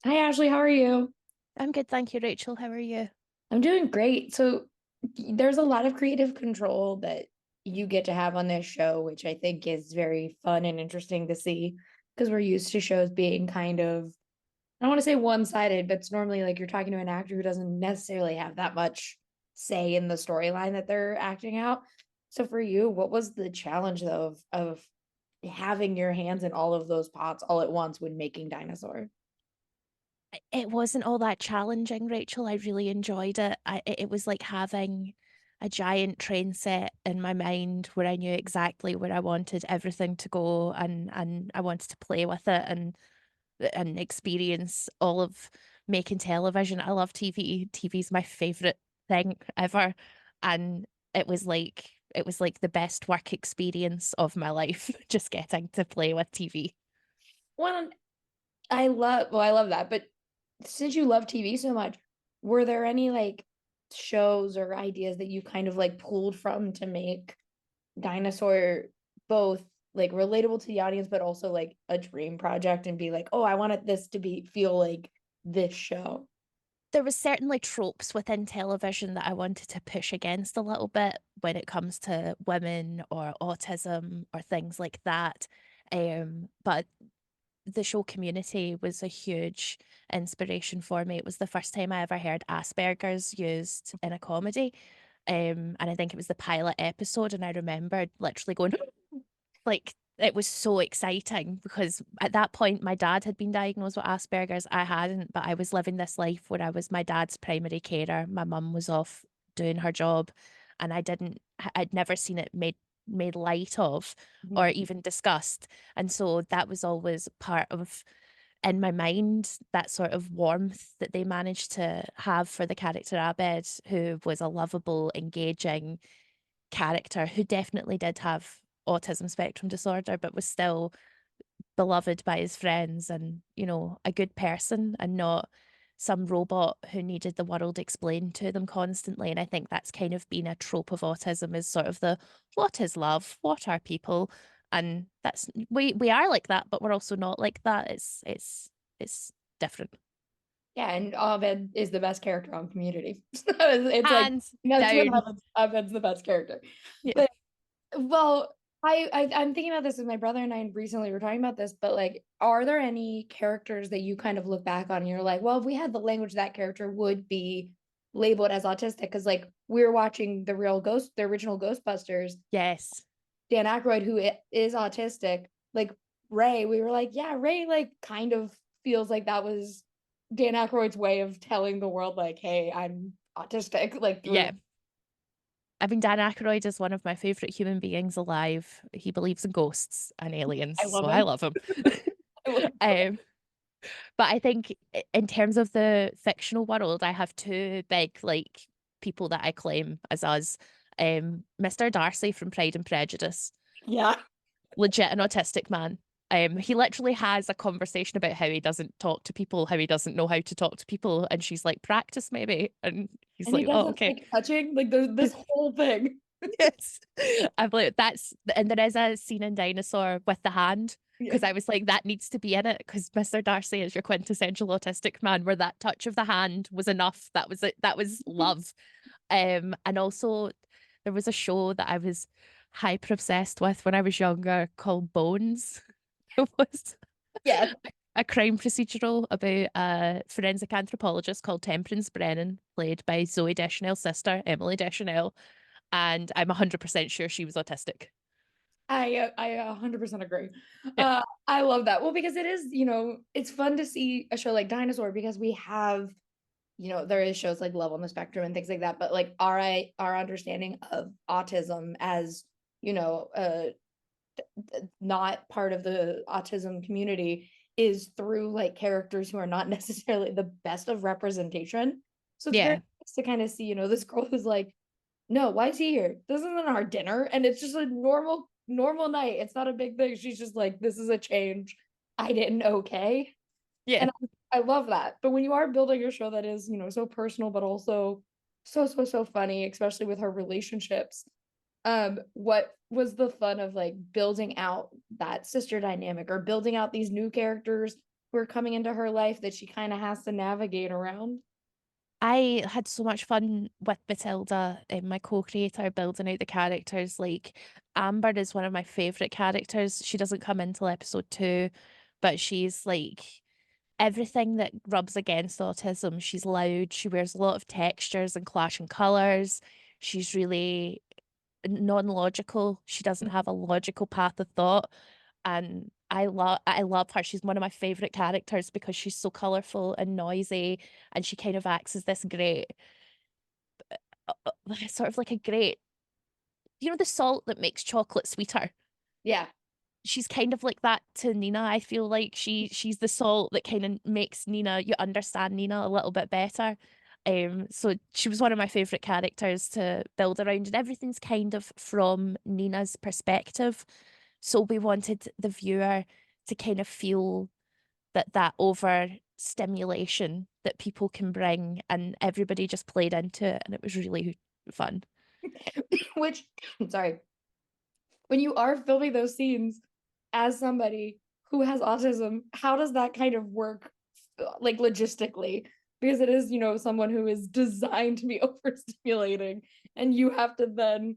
Hi, Ashley. How are you? I'm good, thank you, Rachel. How are you? I'm doing great. So, there's a lot of creative control that you get to have on this show, which I think is very fun and interesting to see because we're used to shows being kind of, I don't want to say one-sided, but it's normally like you're talking to an actor who doesn't necessarily have that much say in the storyline that they're acting out. So, for you, what was the challenge though of having your hands in all of those pots all at once when making Dinosaur? It wasn't all that challenging, Rachel. I really enjoyed it. It was like having a giant train set in my mind where I knew exactly where I wanted everything to go and I wanted to play with it and experience all of making television. I love TV. TV's my favorite thing ever. And it was like the best work experience of my life, just getting to play with TV. Well, I love that, but since you love TV so much, were there any like shows or ideas that you kind of like pulled from to make Dinosaur both like relatable to the audience, but also like a dream project and be like, oh, I wanted this to be feel like this show? There was certainly tropes within television that I wanted to push against a little bit when it comes to women or autism or things like that. But the show Community was a huge inspiration for me. It was the first time I ever heard Asperger's used in a comedy. And I think it was the pilot episode, and I remembered literally going, like it was so exciting because at that point my dad had been diagnosed with Asperger's. I hadn't, but I was living this life where I was my dad's primary carer. My mum was off doing her job and I'd never seen it made light of or Mhm. even discussed. And so that was always part of in my mind, that sort of warmth that they managed to have for the character Abed, who was a lovable, engaging character who definitely did have autism spectrum disorder, but was still beloved by his friends and, a good person and not some robot who needed the world explained to them constantly. And I think that's kind of been a trope of autism is sort of the what is love? What are people? And that's we are like that, but we're also not like that. It's different. Yeah, and Abed is the best character on Community. It's like Hands that's what down. happens. Abed's the best character. Yeah. But well, I'm thinking about this with my brother and I recently were talking about this, but like, are there any characters that you kind of look back on and you're like, well, if we had the language, that character would be labeled as autistic? Because like we're watching the original Ghostbusters, Yes. Dan Aykroyd, who is autistic, like Ray, we were like, yeah, Ray, like kind of feels like that was Dan Aykroyd's way of telling the world, like, hey, I'm autistic, like through. Yeah. I mean, Dan Aykroyd is one of my favorite human beings alive. He believes in ghosts and aliens, I so love I him. love him. I love um, but I think in terms of the fictional world, I have two big like people that I claim as us. Mr. Darcy from Pride and Prejudice, yeah. legit an autistic man. He literally has a conversation about how he doesn't talk to people, how he doesn't know how to talk to people, and she's like, "Practice, maybe," and he's And he like, "Oh, doesn't okay." like touching, like there's this whole thing. Yes. I'm like, and there is a scene in Dinosaur with the hand Yeah. because I was like, that needs to be in it because Mr. Darcy is your quintessential autistic man, where that touch of the hand was enough. That was it. That was love. And also there was a show that I was hyper obsessed with when I was younger called Bones. It was Yes. a crime procedural about a forensic anthropologist called Temperance Brennan, played by Zoe Deschanel's sister, Emily Deschanel, and I'm 100% sure she was autistic. I 100% agree. Yeah. I love that. Well, because it is, it's fun to see a show like Dinosaur because we have, there is shows like Love on the Spectrum and things like that, but like our understanding of autism as, you know, uh not part of the autism community is through like characters who are not necessarily the best of representation. So it's very Yeah. nice to kind of see, this girl who's like, no, why is he here? This isn't our dinner. And it's just a normal night. It's not a big thing. She's just like, this is a change I didn't okay. Yeah. And I love that. But when you are building a show that is, so personal, but also so funny, especially with her relationships, what was the fun of like building out that sister dynamic or building out these new characters who are coming into her life that she kind of has to navigate around. I had so much fun with Matilda and my co-creator building out the characters. Like Amber is one of my favorite characters. She doesn't come until episode 2, but she's like everything that rubs against autism. She's loud, she wears a lot of textures and clashing colors. She's really non-logical. She doesn't have a logical path of thought. And I love her. She's one of my favorite characters because she's so colorful and noisy, and she kind of acts as this great sort of like a great, the salt that makes chocolate sweeter. Yeah. She's kind of like that to Nina. I feel like she's the salt that kind of makes Nina, you understand Nina a little bit better. So she was one of my favorite characters to build around, and everything's kind of from Nina's perspective. So we wanted the viewer to kind of feel that over stimulation that people can bring, and everybody just played into it, and it was really fun. Which, sorry, when you are filming those scenes as somebody who has autism, how does that kind of work, like logistically? Because it is, someone who is designed to be overstimulating, and you have to then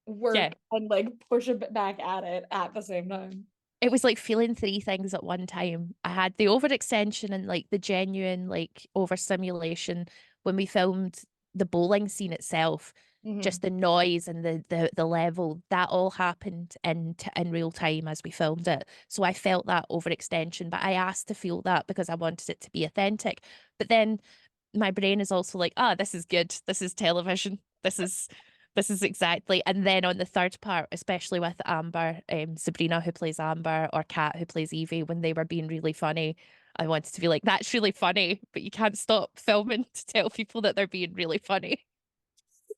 Yeah. work and like push it back at it at the same time. It was like feeling three things at one time. I had the overextension and like the genuine like overstimulation when we filmed the bowling scene itself. Just Mhm. the noise and the level that all happened in real time as we filmed it. So I felt that overextension, but I asked to feel that because I wanted it to be authentic. But then my brain is also like, this is good. This is television. This is exactly. And then on the third part, especially with Amber, Sabrina who plays Amber, or Kat who plays Evie, when they were being really funny, I wanted to be like, that's really funny, but you can't stop filming to tell people that they're being really funny.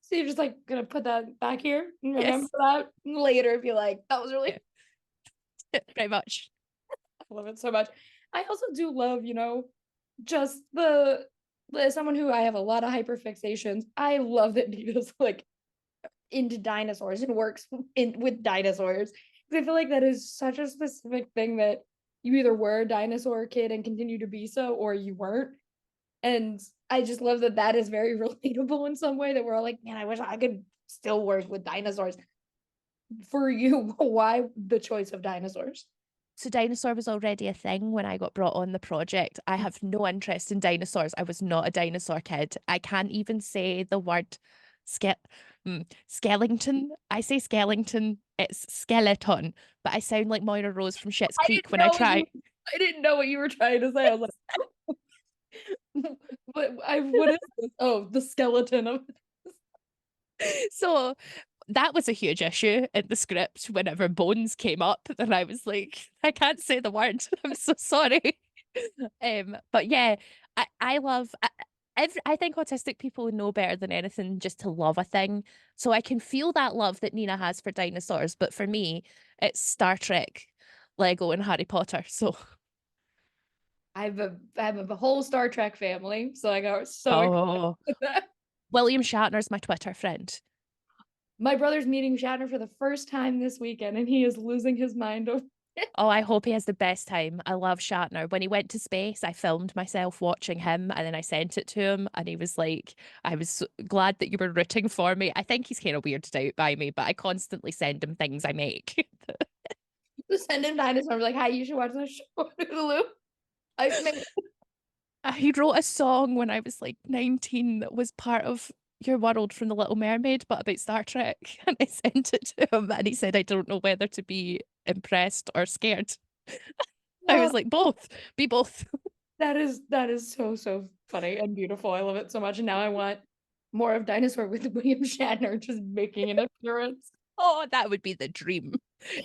So you're just like gonna put that back here and remember Yes. that later if you like. That was really, Yeah, pretty much. I love it so much. I also do love, just the someone who I have a lot of hyperfixations. I love that Nita's like into dinosaurs and works in with dinosaurs. Because I feel like that is such a specific thing that you either were a dinosaur kid and continue to be so, or you weren't. And I just love that that is very relatable in some way, that we're all like, man, I wish I could still work with dinosaurs. For you, why the choice of dinosaurs? So Dinosaur was already a thing when I got brought on the project. I have no interest in dinosaurs. I was not a dinosaur kid. I can't even say the word ske skeleton. I say skeleton, it's skeleton, but I sound like Moira Rose from Schitt's I Creek didn't when I know what try. you I didn't know what you were trying to say. I was like, but what is this? Oh, the skeleton of So that was a huge issue in the script whenever bones came up. And I was like, I can't say the word. I'm so sorry. But yeah, I love I think autistic people know better than anything just to love a thing. So I can feel that love that Nina has for dinosaurs, but for me, it's Star Trek, Lego, and Harry Potter. So I have a whole Star Trek family, so I got so excited oh, with that. William Shatner's my Twitter friend. My brother's meeting Shatner for the first time this weekend, and he is losing his mind over it. Oh, I hope he has the best time. I love Shatner. When he went to space, I filmed myself watching him and then I sent it to him and he was like, I was so glad that you were rooting for me. I think he's kind of weirded out by me, but I constantly send him things I make. Just send him dinosaurs like, hi, you should watch this show on Hulu. I've made He wrote a song when I was like 19 that was part of Your World from The Little Mermaid, but about Star Trek. And I sent it to him and he said, I don't know whether to be impressed or scared. I oh, was like, both, be both. that is so funny and beautiful. I love it so much. And now I want more of Dinosaur with William Shatner just making an appearance. Oh, that would be the dream.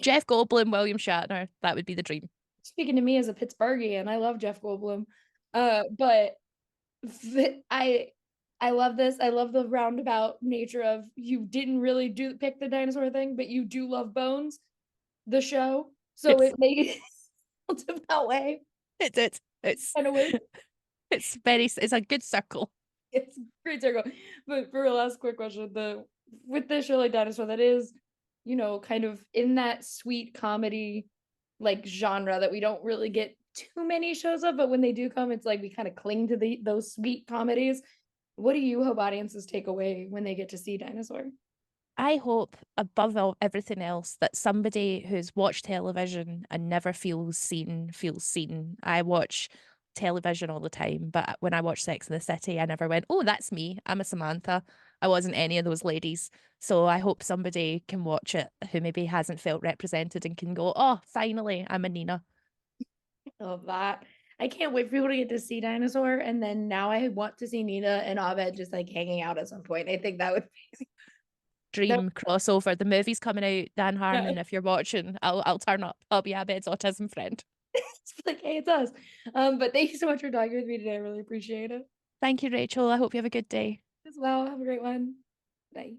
Jeff Goldblum, William Shatner, that would be the dream. Speaking to me as a Pittsburghian, I love Jeff Goldblum. But I I love this. I love the roundabout nature of you didn't really do pick the dinosaur thing, but you do love Bones, the show. So Yes, it made it that way. it's it. It's And it was it's a good circle. it's a great circle. But for a last quick question, the with this show like Dinosaur, that is, kind of in that sweet comedy like genre that we don't really get too many shows up, but when they do come, it's like we kind of cling to those sweet comedies. What do you hope audiences take away when they get to see Dinosaur? I hope above all everything else that somebody who's watched television and never feels seen. I watch television all the time, but when I watch Sex and the City, I never went, "Oh, that's me. I'm a Samantha." I wasn't any of those ladies. So I hope somebody can watch it who maybe hasn't felt represented and can go, "Oh, finally, I'm a Nina." Love that. I can't wait for people to get to see Dinosaur, and then now I want to see Nina and Abed just like hanging out at some point. I think that would that Dream crossover. The movie's coming out, Dan yeah. Harmon. If you're watching, I'll turn up. I'll be Abed's autism friend. It's like, hey, it's us. But thank you so much for talking with me today. I really appreciate it Thank you, Rachel. I hope you have a good day. as well. Have a great one. Bye.